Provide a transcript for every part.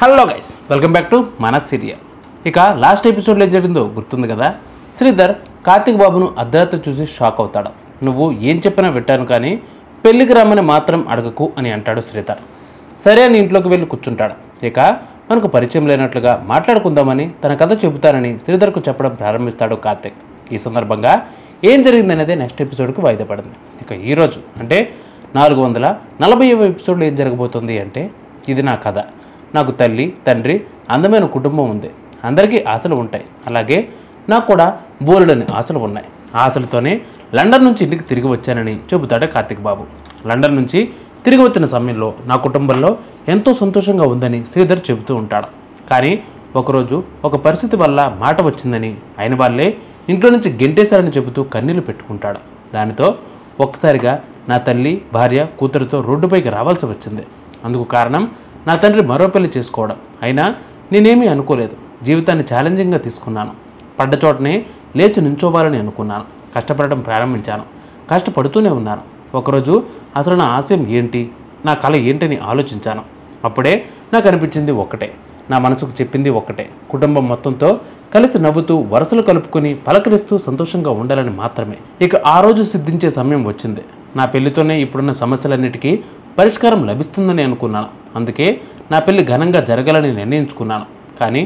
Hello guys, welcome back to మన serial. ఇక last ఎపిసోడ్లో ఏం జరిగిందో గుర్తుంది కదా. శ్రీధర్ కార్తిక్ బాబును అర్ధరాత్రి చూసి షాక్ అవుతాడు. నువ్వు ఏం చెప్పినా వింటాను కానీ పెళ్లికి రమ్మని మాత్రం అడగకు అని అంటాడు శ్రీధర్. సరే అని ఇంట్లోకి వెళ్ళి కూర్చుంటాడు. ఇక మనకు పరిచయం లేనట్లుగా మాట్లాడుకుందామని తన కథ చెబుతానని శ్రీధర్కు చెప్పడం ప్రారంభిస్తాడు కార్తిక్. ఈ సందర్భంగా ఏం జరిగిందనేది నెక్స్ట్ ఎపిసోడ్కి వాయిదా పడింది. ఇక ఈరోజు అంటే 440వ ఎపిసోడ్లో ఏం జరగబోతుంది అంటే, ఇది నా కథ. నాకు తల్లి, తండ్రి, అందమైన కుటుంబం ఉంది. అందరికీ ఆశలు ఉంటాయి. అలాగే నాకు కూడా బోలెడని ఆశలు ఉన్నాయి. ఆశలతోనే లండన్ నుంచి ఇంటికి తిరిగి వచ్చానని చెబుతాడు కార్తిక్ బాబు. లండన్ నుంచి తిరిగి వచ్చిన సమయంలో నా కుటుంబంలో ఎంతో సంతోషంగా ఉందని శ్రీధర్ చెబుతూ ఉంటాడు. కానీ ఒకరోజు ఒక పరిస్థితి వల్ల మాట వచ్చిందని, అయిన వాళ్ళే ఇంట్లో నుంచి గెంటేశారని చెబుతూ కన్నీళ్లు పెట్టుకుంటాడు. దానితో ఒక్కసారిగా నా తల్లి, భార్య, కూతురుతో రోడ్డుపైకి రావాల్సి వచ్చింది. అందుకు కారణం నా తండ్రి మరో పెళ్లి చేసుకోవడం. అయినా నేనేమీ అనుకోలేదు. జీవితాన్ని ఛాలెంజింగ్గా తీసుకున్నాను. పడ్డ చోటనే లేచి నుంచోవాలని అనుకున్నాను. కష్టపడడం ప్రారంభించాను. కష్టపడుతూనే ఉన్నాను. ఒకరోజు అసలు నా ఆశయం ఏంటి, నా కళ ఏంటని ఆలోచించాను. అప్పుడే నాకు అనిపించింది ఒక్కటే, నా మనసుకు చెప్పింది ఒక్కటే, కుటుంబం మొత్తంతో కలిసి నవ్వుతూ వరుసలు కలుపుకొని పలకరిస్తూ సంతోషంగా ఉండాలని మాత్రమే. ఇక ఆ రోజు సిద్ధించే సమయం వచ్చింది. నా పెళ్లితోనే ఇప్పుడున్న సమస్యలన్నిటికీ పరిష్కారం లభిస్తుందని అనుకున్నాను. అందుకే నా పెళ్లి ఘనంగా జరగాలని నిర్ణయించుకున్నాను. కానీ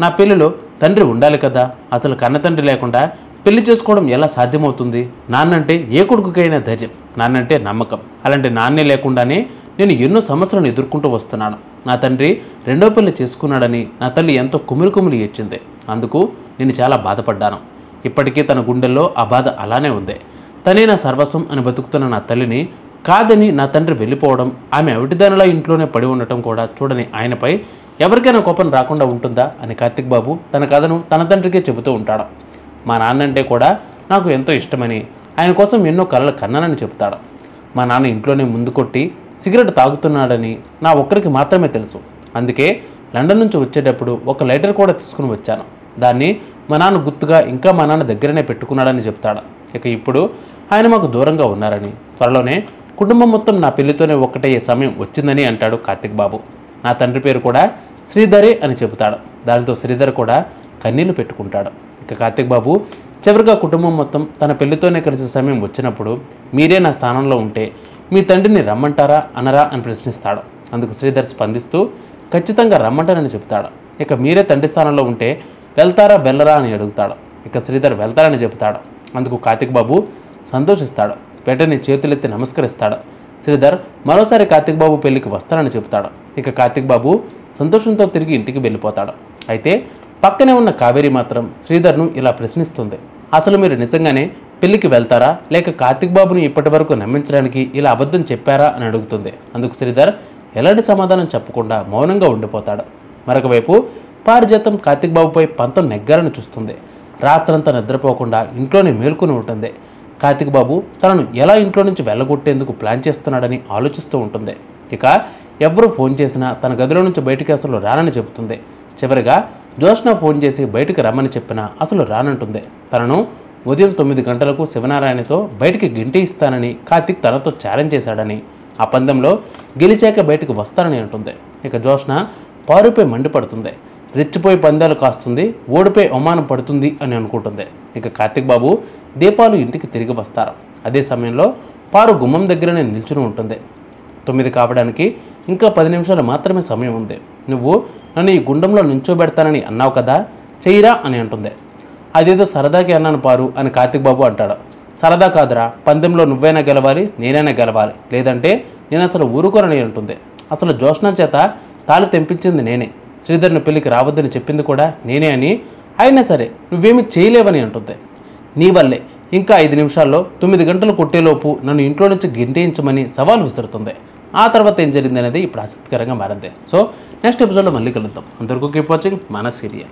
నా పెళ్లిలో తండ్రి ఉండాలి కదా. అసలు కన్నతండ్రి లేకుండా పెళ్లి చేసుకోవడం ఎలా సాధ్యమవుతుంది? నాన్నంటే ఏ కొడుకుకైనా ధైర్యం, నాన్నంటే నమ్మకం. అలాంటి నాన్నే లేకుండానే నేను ఎన్నో సమస్యలను ఎదుర్కొంటూ వస్తున్నాను. నా తండ్రి రెండో పెళ్లి చేసుకున్నాడని నా తల్లి ఎంతో కుమిలి ఏడ్చింది. అందుకు నేను చాలా బాధపడ్డాను. ఇప్పటికీ తన గుండెల్లో ఆ బాధ అలానే ఉంది. తనే నా సర్వస్వం అని బతుకుతున్న నా తల్లిని కాదని నా తండ్రి వెళ్ళిపోవడం, ఆమె అవిటిదానిలా ఇంట్లోనే పడి ఉండటం కూడా చూడని ఆయనపై ఎవరికైనా కోపం రాకుండా ఉంటుందా అని కార్తిక్ బాబు తన కథను తన తండ్రికే చెబుతూ ఉంటాడు. మా నాన్నంటే కూడా నాకు ఎంతో ఇష్టమని, ఆయన కోసం ఎన్నో కలలు కన్నానని చెబుతాడు. మా నాన్న ఇంట్లోనే ముందు కొట్టి సిగరెట్ తాగుతున్నాడని నా ఒక్కరికి మాత్రమే తెలుసు. అందుకే లండన్ నుంచి వచ్చేటప్పుడు ఒక లైటర్ కూడా తీసుకుని వచ్చాను. దాన్ని మా నాన్న గుర్తుగా ఇంకా మా నాన్న దగ్గరనే పెట్టుకున్నాడని చెప్తాడు. ఇక ఇప్పుడు ఆయన మాకు దూరంగా ఉన్నారని, త్వరలోనే కుటుంబం మొత్తం నా పెళ్లితోనే ఒక్కటయ్యే సమయం వచ్చిందని అంటాడు కార్తిక్ బాబు. నా తండ్రి పేరు కూడా శ్రీధరే అని చెబుతాడు. దానితో శ్రీధర్ కూడా కన్నీళ్లు పెట్టుకుంటాడు. ఇక కార్తిక్ బాబు చివరిగా కుటుంబం మొత్తం తన పెళ్లితోనే కలిసే సమయం వచ్చినప్పుడు, మీరే నా స్థానంలో ఉంటే మీ తండ్రిని రమ్మంటారా అనరా అని ప్రశ్నిస్తాడు. అందుకు శ్రీధర్ స్పందిస్తూ ఖచ్చితంగా రమ్మంటానని చెబుతాడు. ఇక మీరే తండ్రి స్థానంలో ఉంటే వెళ్తారా వెళ్ళరా అని అడుగుతాడు. ఇక శ్రీధర్ వెళ్తారని చెబుతాడు. అందుకు కార్తిక్ బాబు సంతోషిస్తాడు. వెంటనే చేతులెత్తి నమస్కరిస్తాడు. శ్రీధర్ మరోసారి కార్తిక్ బాబు పెళ్లికి వస్తానని చెబుతాడు. ఇక కార్తిక్ బాబు సంతోషంతో తిరిగి ఇంటికి వెళ్ళిపోతాడు. అయితే పక్కనే ఉన్న కావేరి మాత్రం శ్రీధర్ను ఇలా ప్రశ్నిస్తుంది. అసలు మీరు నిజంగానే పెళ్లికి వెళ్తారా, లేక కార్తిక్ బాబుని ఇప్పటి వరకు నమ్మించడానికి ఇలా అబద్ధం చెప్పారా అని అడుగుతుంది. అందుకు శ్రీధర్ ఎలాంటి సమాధానం చెప్పకుండా మౌనంగా ఉండిపోతాడు. మరొక వైపు పారిజాతం కార్తిక్ బాబుపై పంతం నెగ్గాలని చూస్తుంది. రాత్రంతా నిద్రపోకుండా ఇంట్లోనే మేల్కొని ఉంటుంది. కార్తిక్ బాబు తనను ఎలా ఇంట్లో నుంచి వెళ్ళగొట్టేందుకు ప్లాన్ చేస్తున్నాడని ఆలోచిస్తూ ఉంటుంది. ఇక ఎవరు ఫోన్ చేసినా తన గదిలో నుంచి బయటికి అసలు రానని చెబుతుంది. చివరిగా జోష్న ఫోన్ చేసి బయటికి రమ్మని చెప్పినా అసలు రానంటుంది. తనను ఉదయం 9 గంటలకు శివనారాయణతో బయటికి గెంటేయిస్తానని కార్తిక్ తనతో ఛాలెంజ్ చేశాడని, ఆ పందెంలో గెలిచాక బయటికి వస్తానని అంటుంది. ఇక జోష్న పారుపై మండిపడుతుంది. రెచ్చిపోయి పందాలు కాస్తుంది, ఓడిపోయి అవమానం పడుతుంది అని అనుకుంటుంది. ఇక కార్తిక్ బాబు, దీపాలు ఇంటికి తిరిగి వస్తారు. అదే సమయంలో పారు గుమ్మం దగ్గరనే నిల్చుని ఉంటుంది. 9 కావడానికి ఇంకా 10 నిమిషాలు మాత్రమే సమయం ఉంది. నువ్వు నన్ను ఈ గుండంలో నించోబెడతానని అన్నావు కదా, చెయ్యిరా అని అంటుంది. అదేదో సరదాకి అన్నాను పారు అని కార్తిక్ బాబు అంటాడు. సరదా కాదురా, పందెంలో నువ్వైనా గెలవాలి, నేనైనా గెలవాలి, లేదంటే నేను అసలు ఊరుకోనని అంటుంది. అసలు జోష్న చేత తాళి తెంపించింది నేనే, శ్రీధర్ని పెళ్లికి రావద్దని చెప్పింది కూడా నేనే అని, అయినా సరే నువ్వేమీ చేయలేవని అంటుంది. నీ వల్లే ఇంకా 5 నిమిషాల్లో 9 గంటలు కొట్టేలోపు నన్ను ఇంట్లో నుంచి గెంటేయించమని సవాల్ విసురుతుంది. ఆ తర్వాత ఏం జరిగింది అనేది ఇప్పుడు ఆసక్తికరంగా మారింది. సో నెక్స్ట్ ఎపిసోడ్లో మళ్ళీ కలుద్దాం. అంతవరకు కీప్ వాచింగ్ మన సీరియల్.